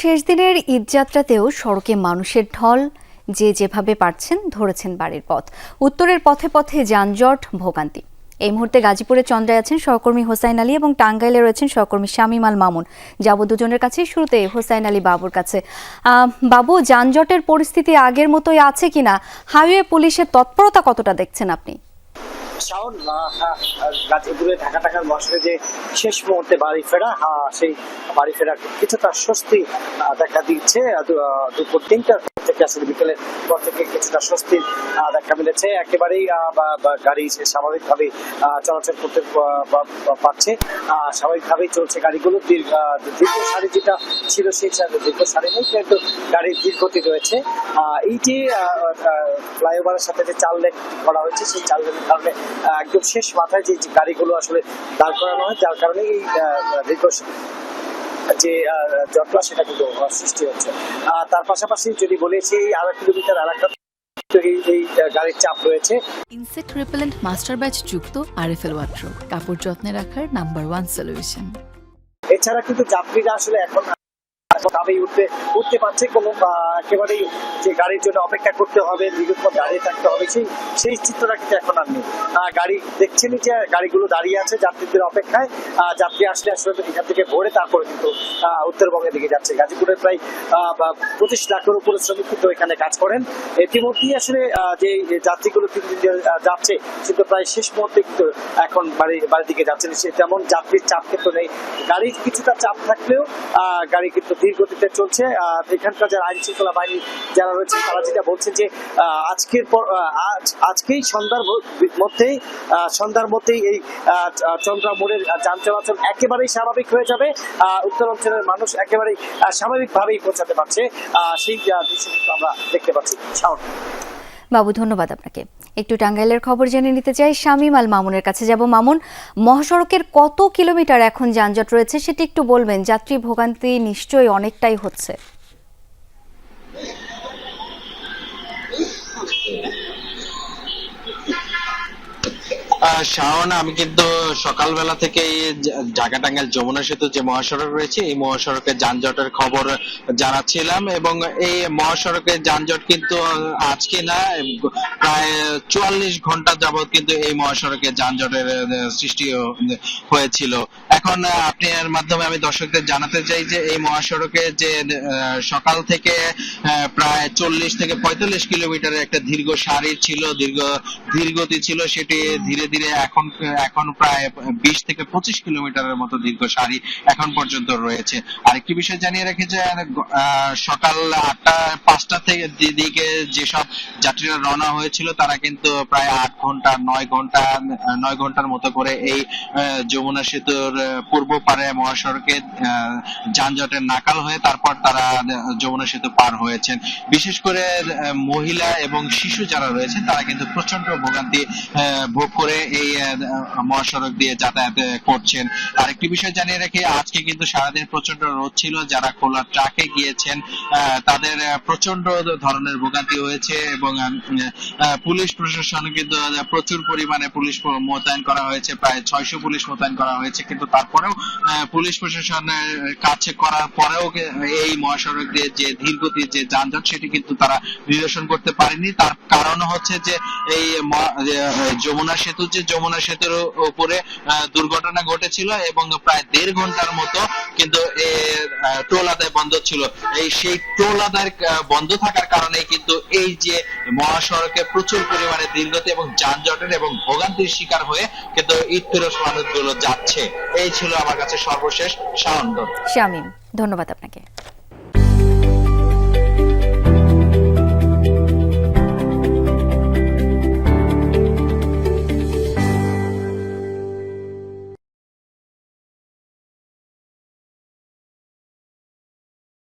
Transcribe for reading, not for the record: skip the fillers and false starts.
শেষ দিনের ঈদযাত্রাতেও সড়কে মানুষের ঢল, যে যেভাবে পারছেন ধরেছেন বাড়ির পথ। উত্তরের পথে পথে যানজট, ভোগান্তি। এই মুহূর্তে গাজীপুরে চন্দ্রায় আছেন সহকর্মী হোসাইন আলী এবং টাঙ্গাইলে রয়েছেন সহকর্মী শামীম আল মামুন। যাব দুজনের কাছে। শুরুতে হোসাইন আলী বাবুর কাছে। বাবু, যানজটের পরিস্থিতি আগের মতোই আছে কিনা? হাইওয়ে পুলিশের তৎপরতা কতটা দেখছেন আপনি? গাজীপুরে ঢাকার বছরে যে শেষ মুহূর্তে বাড়ি ফেরা, সেই বাড়ি ফেরা কিছুটা স্বস্তি দেখা দিচ্ছে। দুপুর ৩টার পর থেকে আসলে বিকেলের পর থেকে কিছুটা স্বস্তি দেখা মিলেছে। একেবারেই গাড়ি স্বাভাবিকভাবে চলাচল করতে পারছে, স্বাভাবিকভাবেই চলছে গাড়িগুলো। দীর্ঘ সারি যেটা ছিল সেই দীর্ঘ সারি নেই, কিন্তু গাড়ির ধীরগতি রয়েছে। এইটি ফ্লাইওভারের সাথে যে 4 লেন করা হয়েছে, সেই 4 লেনের কারণে একদম শেষ মাথায় যে গাড়িগুলো আসলে দাঁড় করানো হয়, যার কারণে এই দীর্ঘ যে জটলা সেটা কিন্তু সৃষ্টি হচ্ছে। তার পাশাপাশি যদি বলি, সেই 1.5 কিলোমিটার এলাকা এই গাড়ির চাপ রয়েছে। ইনসেক্ট রিপেলেন্ট মাস্টার ব্যাচ যুক্ত আরএফএল ওয়াট্রো, কাপড় যত্নে রাখার নাম্বার 1 সলিউশন। এছাড়া কিন্তু যাত্রীরা আসলে এখন উঠতে পারছে কোনো একেবারেই যে গাড়ির জন্য অপেক্ষা করতে হবে, দীর্ঘক্ষণ দাঁড়িয়ে থাকতে হবে, সেই চিত্রটা কিন্তু এখন আর নেই। গাড়ি দেখছেনই যে গাড়িগুলো দাঁড়িয়ে আছে যাত্রীদের অপেক্ষায়। যাত্রী আসলে এখান থেকে ভরে তারপরে কিন্তু উত্তরবঙ্গের দিকে যাচ্ছে। গাজীপুরের প্রায় 25 লাখের উপরে শ্রমিক কিন্তু এখানে কাজ করেন। ইতিমধ্যেই আসলে যে যাত্রীগুলো 3 দিন যাচ্ছে, কিন্তু প্রায় শেষ মুহূর্তে কিন্তু এখন বাড়ির দিকে যাচ্ছেন। তেমন যাত্রীর চাপ কিন্তু নেই। গাড়ির কিছুটা চাপ থাকলেও গাড়ি কিন্তু ধীর গতিতে চলছে। এখানকার যারা আইন শৃঙ্খলা বাহিনী যারা রয়েছে, তারা যেটা বলছেন যে আজকেই সন্ধ্যার মধ্যেই এই চন্দ্রা মোড়ের যান চলাচল একেবারেই স্বাভাবিক হয়ে যাবে। উত্তর অঞ্চলের মানুষ একেবারেই স্বাভাবিকভাবেই পৌঁছাতে পারছে। সেই দৃশ্য কিন্তু আমরা দেখতে পাচ্ছি। বাবু, ধন্যবাদ আপনাকে। একটু টাঙ্গাইলের খবর জেনে নিতে চাই, শামীম আল মামুনের কাছে যাব। মামুন, মহাসড়কের কত কিলোমিটার এখন যানজট রয়েছে সেটি একটু বলবেন? যাত্রী ভোগান্তি নিশ্চয়ই অনেকটাই হচ্ছে। শাওন, আমি কিন্তু সকালবেলা থেকে ঢাকা টাঙ্গাইল যমুনা সেতু যে মহাসড়ক রয়েছে, এই মহাসড়কের যানজটের খবর জানাচ্ছিলাম। এবং এই মহাসড়কের যানজট কিন্তু আজকে না, প্রায় 44 ঘন্টা যাবত কিন্তু এই মহাসড়কে যানজটের সৃষ্টি হয়েছিল। এখন আপনার মাধ্যমে আমি দর্শকদের জানাতে চাই যে এই মহাসড়কে যে সকাল থেকে প্রায় 40 থেকে 45 কিলোমিটারের একটা দীর্ঘ সারি ছিল, ধীরগতি ছিল, সেটি ধীরে ধীরে এখন প্রায় 20 থেকে 25 কিলোমিটারের মতো দীর্ঘ সারি এখন পর্যন্ত রয়েছে। আরেকটি বিষয় জানিয়ে রাখি যে সকাল 8টা-5টা থেকে দিকে যেসব যাত্রীরা রওনা হয়েছিল, তারা কিন্তু প্রায় 8 ঘন্টা 9 ঘন্টার মতো করে এই যমুনা সেতুর পূর্ব পারে মহাসড়কে যানজটের নাকাল হয়ে তারপর তারা যমুনা সেতু পার হয়েছেন। বিশেষ করে মহিলা এবং শিশু যারা রয়েছেন, তারা কিন্তু প্রচন্ড ভোগান্তি ভোগ করে এই মহাসড়ক দিয়ে যাতায়াত করছেন। আরেকটি বিষয় জানিয়ে রাখি, আজকে কিন্তু সারাদিন প্রচন্ড রোদ ছিল। যারা খোলা ট্রাকে গিয়েছেন, তাদের প্রচন্ড ধরনের ভোগান্তি হয়েছে। এবং পুলিশ প্রশাসন কিন্তু প্রচুর পরিমাণে পুলিশ মোতায়েন করা হয়েছে, প্রায় 600 পুলিশ মোতায়েন করা হয়েছে। কিন্তু তারপরেও পুলিশ প্রশাসনের কাছে করার পরেও এই মহাসড়ক দিয়ে যে ধীরগতি যে যানজট, সেটি কিন্তু তারা নিরসন করতে পারেনি। তার কারণ হচ্ছে যে এই যমুনা সেতুর উপরে দুর্ঘটনা ঘটেছিল এবং প্রায় 1.5 ঘন্টার মতো কিন্তু টোল আদায় বন্ধ ছিল। সেই টোল আদায় বন্ধ থাকার কারণে কিন্তু এই যে মহাসড়কে প্রচুর পরিমাণে ধীরগতি এবং যানজটের এবং ভোগান্তির শিকার হয়ে কিন্তু ঈদ-ফিরোজ মানুষগুলো যাচ্ছে। এই ছিল আমার কাছে সর্বশেষ। শাওন, শামীম, ধন্যবাদ আপনাকে।